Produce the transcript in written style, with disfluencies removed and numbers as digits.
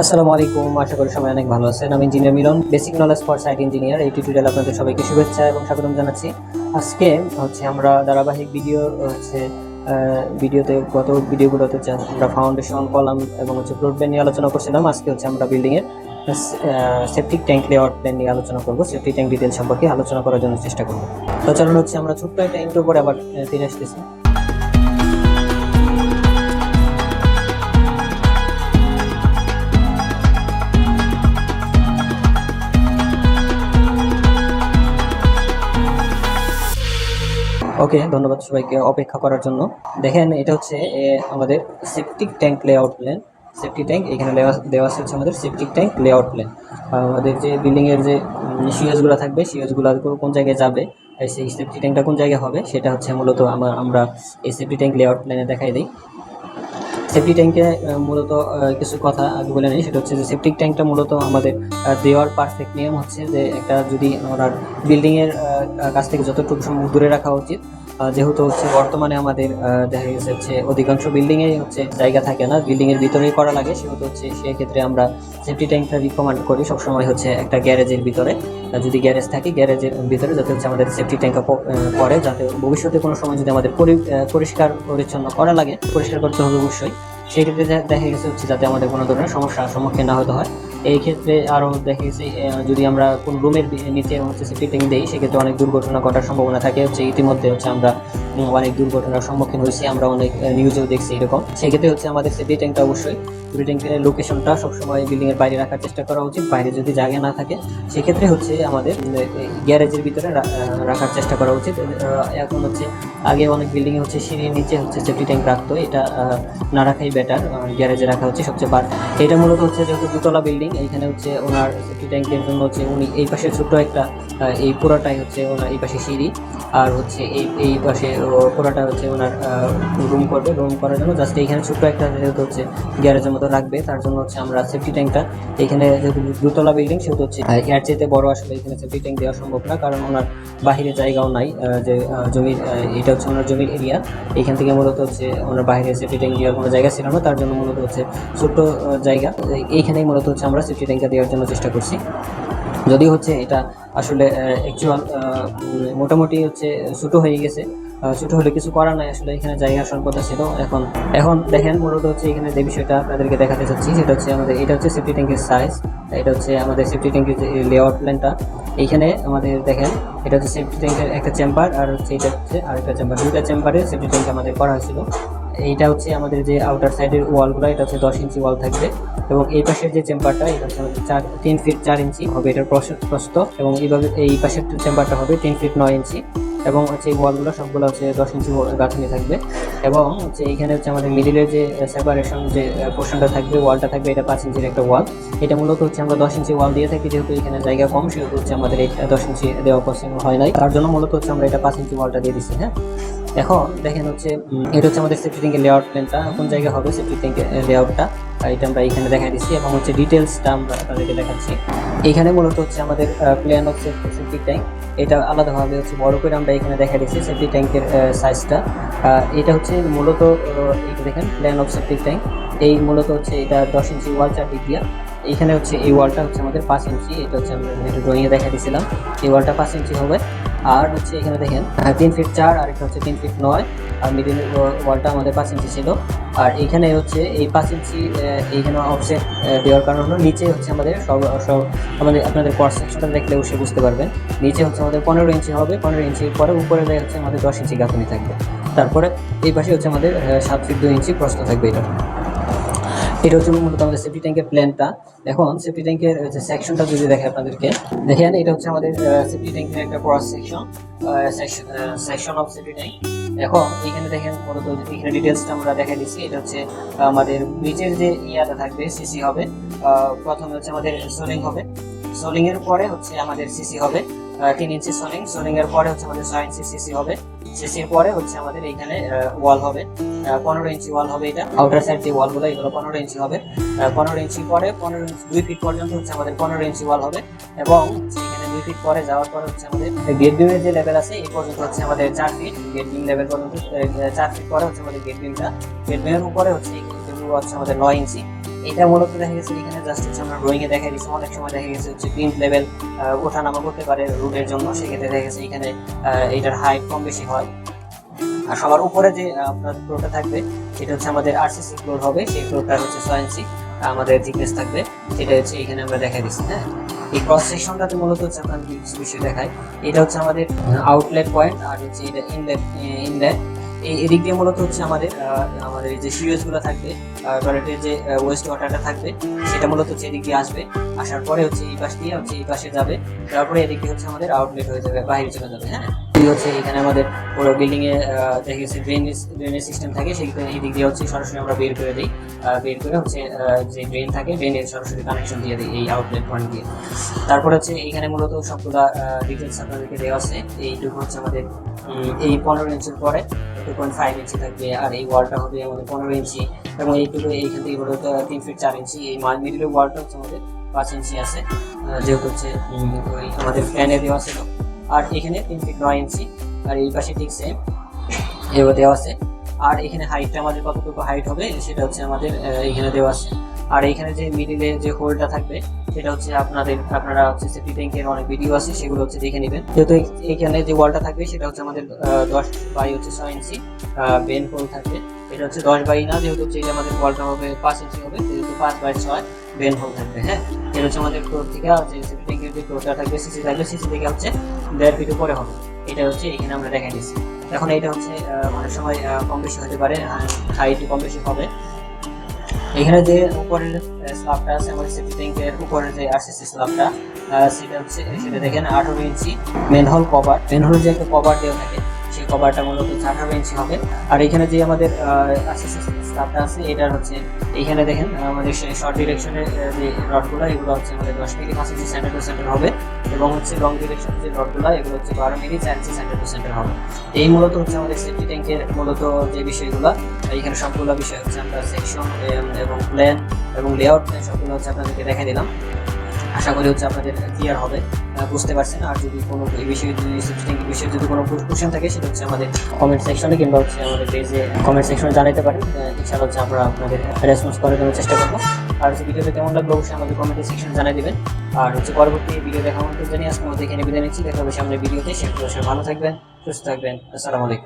আসসালামু আলাইকুম, আশা করি সবাই অনেক ভালো আছেন। আমি engineer Milan, basic knowledge for site engineer. এই টিউটোরিয়াল আপনাদের সবাইকে শুভেচ্ছা এবং স্বাগতম জানাচ্ছি। আজকে আমরা ধারাবাহিক ভিডিওতে গত ভিডিওগুলোতে আমরা ফাউন্ডেশন, কলাম এবং ফ্লোর প্ল্যান নিয়ে আলোচনা করছিলাম। আজকে আমরা বিল্ডিং এর সেপটিক ট্যাঙ্ক লেআউট প্ল্যান নিয়ে আলোচনা করব। সেপটিক ট্যাঙ্ক ডিটেল সম্পর্কে আলোচনা করার জন্য চেষ্টা করব। তো চলুন আমরা ছোট্ট একটা ইন্ট্রো করে আবার ফিরে আসতেছি। ওকে, ধন্যবাদ সবাইকে অপেক্ষা করার জন্য। দেখেন, এটা হচ্ছে আমাদের septic tank layout plan. Septic tank এখানে দেওয়া আছে আমাদের সেপটিক ট্যাঙ্ক লেআউট প্ল্যান। আমাদের যে বিল্ডিংয়ের যে সিওজগুলো থাকবে, সিওজগুলো কোন জায়গায় যাবে, সেই সেপটিক ট্যাঙ্কটা কোন জায়গায় হবে, সেটা হচ্ছে মূলত আমরা এই সেপটিক ট্যাঙ্ক লেআউট প্ল্যানে দেখাই দিই। সেপটিক ট্যাঙ্কে মূলত কিছু কথা আগে বলে নিই। সেটা হচ্ছে যে সেপটিক ট্যাঙ্কটা মূলত আমাদের দেওয়ার পারফেক্ট নিয়ম হচ্ছে যে একটা যদি আমরা বিল্ডিংয়ের কাছ থেকে যতটুকু সম্ভব দূরে রাখা উচিত। যেহেতু বর্তমানে আমাদের দেখা গেছে অধিকাংশ বিল্ডিংয়ে জায়গা থাকে না, বিল্ডিংয়ের ভিতরেই করা লাগে, সেহেতু সেক্ষেত্রে আমরা সেপটিক ট্যাঙ্কটা রিকমেন্ড করি সবসময় একটা গ্যারেজের ভিতরে। যদি গ্যারেজ থাকে, গ্যারেজের ভিতরে যাতে আমাদের সেপটিক ট্যাঙ্কটা পড়ে, যাতে ভবিষ্যতে কোনো সময় যদি আমাদের পরিষ্কার পরিচ্ছন্ন করা লাগে, পরিষ্কার করতে হবে অবশ্যই। সেই ক্ষেত্রে দেখা গেছে যাতে আমাদের কোনো ধরনের সমস্যার সম্মুখীন না হতে হয়। এই ক্ষেত্রে আরও দেখা গেছে যদি আমরা কোন রুমের নিচে সেপটিক ট্যাঙ্ক দিই, সেক্ষেত্রে অনেক দুর্ঘটনা ঘটার সম্ভাবনা থাকে। ইতিমধ্যে আমরা অনেক দুর্ঘটনার সম্মুখীন হয়েছি, আমরা অনেক নিউজেও দেখছি এরকম। সেক্ষেত্রে আমাদের সেপটিক ট্যাঙ্কটা অবশ্যই সেপটিক ট্যাঙ্কের লোকেশনটা সবসময় বিল্ডিংয়ের বাইরে রাখার চেষ্টা করা উচিত। বাইরে যদি জায়গা না থাকে, সেক্ষেত্রে আমাদের গ্যারেজের ভিতরে রাখার চেষ্টা করা উচিত। এখন আগে অনেক বিল্ডিংয়ে সিঁড়ির নিচে সেপটিক ট্যাঙ্ক রাখতো, এটা না রাখাই বেটার। গ্যারেজে রাখা সবচেয়ে এটা মূলত যেহেতু দুতলা বিল্ডিং, এইখানে ওনার সেপটিক ট্যাঙ্কের জন্য উনি এই পাশে ছোট্ট একটা এই পুরোটাই ওনার এই পাশে সিঁড়ি, আর এই পাশে পুরোটা ওনার রুম করবে। রুম করার জন্য জাস্ট এইখানে ছোট্ট একটা যেহেতু গ্যারেজের মতো রাখবে, তার জন্য আমরা সেপটিক ট্যাঙ্কটা এইখানে যেহেতু দুতলা বিল্ডিং, সেহেতু এর চাইতে বড় আসলে এখানে সেপটিক ট্যাঙ্ক দেওয়া সম্ভব না, কারণ ওনার বাহিরে জায়গাও নাই। যে জমির এটা ওনার জমির এরিয়া, এইখান থেকে মূলত ওনার বাইরে সেপটিক ট্যাঙ্ক দেওয়ার কোনো জায়গা ছিল না, তার জন্য মূলত ছোট্ট জায়গা এইখানেই মূলত আমরা সেপটিক ট্যাঙ্কটা দেওয়ার জন্য চেষ্টা করছি। যদিও এটা আসলে অ্যাকচুয়াল মোটামুটি ছোটো হয়ে গেছে। ছোটো হলে কিছু করার নাই, আসলে এখানে জায়গার স্বল্পতা ছিল। এখন দেখেন মূলত এখানে যে বিষয়টা আপনাদেরকে দেখাতে চাচ্ছি, সেটা এটা সেপটিক ট্যাঙ্কের সাইজ। এটা আমাদের সেপটিক ট্যাঙ্কের যে লেআউট প্ল্যানটা। এইখানে আমাদের দেখেন, এটা সেপটিক ট্যাঙ্কের একটা চেম্বার, আর এটা আরেকটা চেম্বার। দুইটা চেম্বারে সেপটিক ট্যাঙ্ক আমাদের করা হয়েছিল। এইটা আমাদের যে আউটার সাইডের ওয়ালগুলো, এটা 10 ইঞ্চি ওয়াল থাকবে, এবং এই পাশের যে চেম্বারটা, এটা আমাদের 3 ফিট 4 ইঞ্চি হবে এটার প্রস্থ, এবং এইভাবে এই পাশের চেম্বারটা হবে 3 ফিট 9 ইঞ্চি, এবং এই ওয়ালগুলো সবগুলো 10 ইঞ্চি গাঁথনি থাকবে। এবং এইখানে আমাদের মিডিলের যে সেপারেশন যে পোর্শনটা থাকবে, ওয়ালটা থাকবে, এটা 5 ইঞ্চির একটা ওয়াল। এটা মূলত আমরা 10 ইঞ্চি ওয়াল দিয়ে থাকি, যেহেতু এখানে জায়গা কম, সেহেতু আমাদের এই 10 ইঞ্চি দেওয়া পসিবল হয় নাই, তার জন্য মূলত আমরা এটা 5 ইঞ্চি ওয়ালটা দিয়ে দিচ্ছি। হ্যাঁ, এখন দেখেন এটা আমাদের সেপটিক ট্যাঙ্কের লেআউট প্ল্যানটা কোন জায়গায় হবে। সেপটিক ট্যাঙ্কের লেআউটটা এটা আমরা এখানে দেখা দিচ্ছি, এবং ডিটেলসটা আমরা আপনাদেরকে দেখাচ্ছি। এইখানে মূলত আমাদের প্ল্যান অফ সেপটিক ট্যাঙ্ক, এটা আলাদাভাবে বড় করে আমরা এখানে দেখা দিচ্ছি সেপটিক ট্যাঙ্কের সাইজটা। এটা মূলত এইটা দেখেন, প্ল্যান অফ সেপটিক ট্যাঙ্ক। এই মূলত এটা 10 ইঞ্চি ওয়াল চারদিক দিয়া। এইখানে এই ওয়ালটা আমাদের 5 ইঞ্চি। এটা আমরা ড্রয়িংয়ে দেখা দিয়েছিলাম। এই ওয়ালটা 5 ইঞ্চি হবে। আর এখানে দেখেন 3 ফিট 4, আর একটা 3 ফিট 9, আর মিডিল ওয়ালটা আমাদের 5 ইঞ্চি ছিল। আর এইখানে এই 5 ইঞ্চি এইখানে অফসেট দেওয়ার কারণ হলো নিচে আমাদের আমাদের আপনাদের ক্রস সেকশনটা দেখলে অবশ্যই বুঝতে পারবেন। নিচে আমাদের 15 ইঞ্চি হবে, 15 ইঞ্চির পরে উপরে আমাদের 10 ইঞ্চি গাঁথনি থাকবে। তারপরে এই পাশে আমাদের 7 ফিট 2 ইঞ্চি প্রস্থ থাকবে। এটা মূলত আমাদের সেপটিক ট্যাঙ্কের প্ল্যানটা। এখন সেপটিক ট্যাঙ্কের সেকশনটা যদি দেখে আপনাদেরকে, দেখেন এটা আমাদের সেপটিক ট্যাঙ্কের একটা cross section of septic tank. এখন এখানে দেখেন মূলত এখানে ডিটেলসটা আমরা দেখা দিচ্ছি। এটা আমাদের নিচের যে ইয়াটা থাকবে, সিসি হবে। প্রথমে আমাদের সোলিং হবে, সোলিং এর পরে আমাদের সিসি হবে 3 ইঞ্চি সোলিং। সোলিং এর পরে আমাদের 6 ইঞ্চি সিসি হবে। সিসির পরে আমাদের এইখানে ওয়াল হবে 15 ইঞ্চি ওয়াল হবে। এটা আউটার সাইড যে ওয়ালগুলো, এগুলো 15 ইঞ্চি হবে। 15 ইঞ্চি পরে 2 ফিট পর্যন্ত আমাদের 15 ইঞ্চি ওয়াল হবে, এবং এখানে 2 ফিট পরে যাওয়ার পরে আমাদের গেট বিমের যে লেভেল আছে, এই পর্যন্ত আমাদের 4 ফিট গেট বিম লেভেল পর্যন্ত। 4 ফিট পরে আমাদের গেট বিমটা। গেট বিমের উপরে আমাদের 9 ইঞ্চি, এটা মূলত দেখা গেছে এখানে জাস্ট হচ্ছে আমরা ড্রয়িং এ দেখা দিচ্ছি। অনেক সময় দেখা গেছে হচ্ছে প্রিন্ট লেভেল ওঠানামা করতে পারে রুটের জন্য, সেক্ষেত্রে দেখা গেছে এখানে এটার হাইট কম বেশি হয়। আর সবার উপরে যে আপনার ফ্লোরটা থাকবে সেটা হচ্ছে আমাদের আরসিসি ফ্লোর হবে, সেই ফ্লোরটা হচ্ছে 6 ইঞ্চি আমাদের থিকনেস থাকবে, সেটা হচ্ছে এখানে আমরা দেখা দিচ্ছি। হ্যাঁ, এই ক্রস সেকশনটাতে মূলত হচ্ছে আপনাদের কিছু বিষয় দেখায়। এটা হচ্ছে আমাদের আউটলেট পয়েন্ট, আর হচ্ছে এটা ইনলেট। এই এদিক দিয়ে মূলত হচ্ছে আমাদের এই যে সিওএস গুলো থাকবে, টয়লেটের যে ওয়েস্ট ওয়াটারটা থাকবে সেটা মূলত হচ্ছে এদিক দিয়ে আসবে, আসার পরে হচ্ছে এই পাশ দিয়ে হচ্ছে এই পাশে যাবে, তারপরে এদিক দিয়ে হচ্ছে আমাদের আউটলেট হয়ে যাবে, বাইরে চলে যাবে। হ্যাঁ, এই হচ্ছে এখানে আমাদের পুরো বিল্ডিং এ দেখা গেছে ড্রেনেজ সিস্টেম থাকে, সেইখানে এই দিক দিয়ে হচ্ছে সরাসরি আমরা বের করে দিই, বের করে হচ্ছে যে ড্রেন থাকে ড্রেনের সরাসরি কানেকশন দিয়ে দিই এই আউটলেট পয়েন্ট দিয়ে। তারপর হচ্ছে এখানে মূলত সবগুলা ডিটেলস আপনাদেরকে দেওয়া আছে। এইটুকু হচ্ছে আমাদের এই 15 ইঞ্চির পরে 2.5 ইঞ্চি থাকবে, আর এই ওয়ালটা হবে আমাদের 15 ইঞ্চি, এবং এইটুকু এইখান থেকে মূলত 3 ফিট 4 ইঞ্চি। এই মিডিলের ওয়ালটা হচ্ছে আমাদের 5 ইঞ্চি আছে, যেহেতু হচ্ছে ওই আমাদের ফ্যানে দেওয়া ছিল। আর এখানে 3 ফিট 9 ইঞ্চি, আর এই পাশে ঠিক সেম এও দেওয়া আছে। আর এখানে হাইটটা আমাদের কতটুকু হাইট হবে সেটা হচ্ছে আমাদের এখানে দেওয়া আছে। আর এখানে যে মিডিলে যে হোলটা থাকবে সেটা হচ্ছে আপনারা হচ্ছে সেফটি ট্যাঙ্কের অনেক ভিডিও আছে, সেগুলো হচ্ছে দেখে নেবেন। যেহেতু এখানে যে ওয়ালটা থাকবে সেটা হচ্ছে আমাদের 10 বাই হচ্ছে 6 ইঞ্চি বেন হোল থাকবে। এটা হচ্ছে 10 বাই না, যেহেতু হচ্ছে এটা আমাদের ওয়ালটা হবে 5 ইঞ্চি হবে, যেহেতু 5 বাই 6 বেন হোল থাকবে। হ্যাঁ, এটা হচ্ছে আমাদের ফ্লোর থেকে যে সেফটি ট্যাঙ্কের যে ফ্লোরটা থাকবে সিসি থাকবে, সিসি থেকে হচ্ছে 1.5 ফিট উপরে হবে। এটা হচ্ছে এখানে আমরা দেখা দিচ্ছি। এখন এটা হচ্ছে অনেক সময় কম বেশি হতে পারে, হাইট কম বেশি হবে। এখানে যে উপরের স্ল্যাবটা আছে আমাদের সেফটি ট্যাঙ্কের উপরের যে আরসিসি স্ল্যাবটা, সেটা দেখেন 18 ইঞ্চি মেনহোল কভার, মেনহোল যে একটা কভার দেওয়া থাকে সেই কভারটা মূলত 18 ইঞ্চি হবে। আর এখানে যে আমাদের আরসিসি স্ল্যাবটা আছে এটার হচ্ছে এইখানে দেখেন আমাদের শর্ট ডিরেকশনের যে রডগুলো এগুলো হচ্ছে আমাদের 10 মিলি 5 ইঞ্চি সেন্টার টু সেন্টার হবে, এবং হচ্ছে লং ডিরেকশনের যে রডগুলো এগুলো হচ্ছে 12 মিলি 4 ইঞ্চি সেন্টার টু সেন্টার হবে। এই মূলত হচ্ছে আমাদের সেফটি ট্যাঙ্কের মূলত যে বিষয়গুলো, এখানে সবগুলো বিষয় হচ্ছে আমরা সেকশন এবং প্ল্যান এবং লেআউট প্ল্যান সবগুলো হচ্ছে আপনাদেরকে দেখা দিলাম। আশা করি হচ্ছে আপনাদের ক্লিয়ার হবে, বুঝতে পারছেন। আর যদি কোনো এই বিষয়ে যদি কোনো কোশ্চেন থাকে সেটা হচ্ছে আমাদের কমেন্ট সেকশনে কিংবা হচ্ছে আমাদের পেজে কমেন্ট সেকশনে জানাতে পারেন। ইনশাআল্লাহ হচ্ছে আমরা আপনাদের রেসপন্স করার জন্য চেষ্টা করবো। আর হচ্ছে ভিডিওটা কেমন লাগলো অবশ্যই আমাদের কমেন্ট সেকশনে জানাই দেবেন। আর হচ্ছে পরবর্তী ভিডিও দেখা আমাদের জানিয়ে আজকে আমাদের এখানে বিদায় নিচ্ছি। দেখা হবে সামনের ভিডিওতে। সে ভালো থাকবেন, সুস্থ থাকবেন। আসসালামু আলাইকুম।